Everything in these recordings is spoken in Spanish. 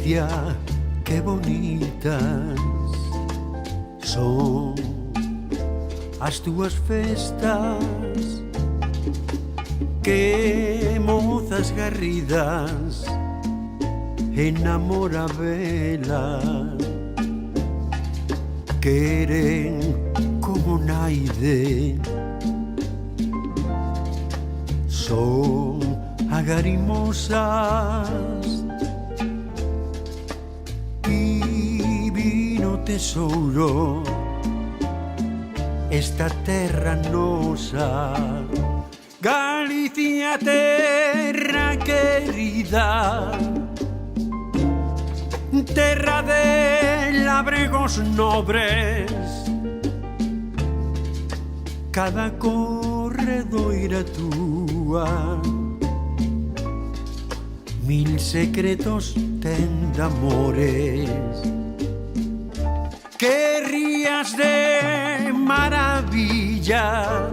Galicia, qué bonitas son as túas festas, que mozas garridas enamorabelas queren como naide. Son agarimosas, divino tesouro, esta terra nosa. Galicia, terra querida, terra de labregos nobres, cada corredoira túa mil secretos ten de amores. Que rías de maravilla,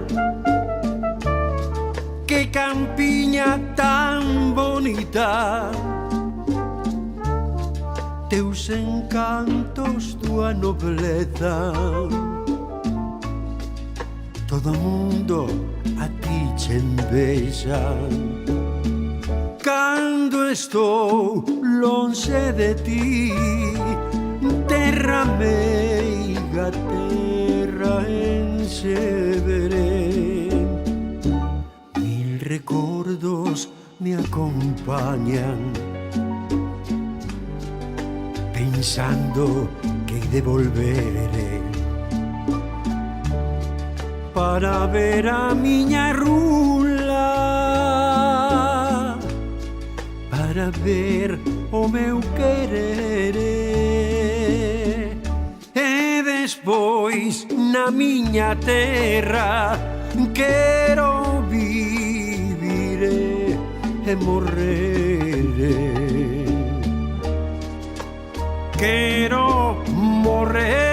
que campiña tan bonita, teus encantos, tua nobleza, todo mundo a ti che envexa. Cando estou lonxe de ti, terra meiga, terra enxeveré. Mil recordos me acompañan, pensando que hei de volver para ver a miña rula, para ver o meu querer. E despois na miña terra quero vivir e morrer. Quero morrer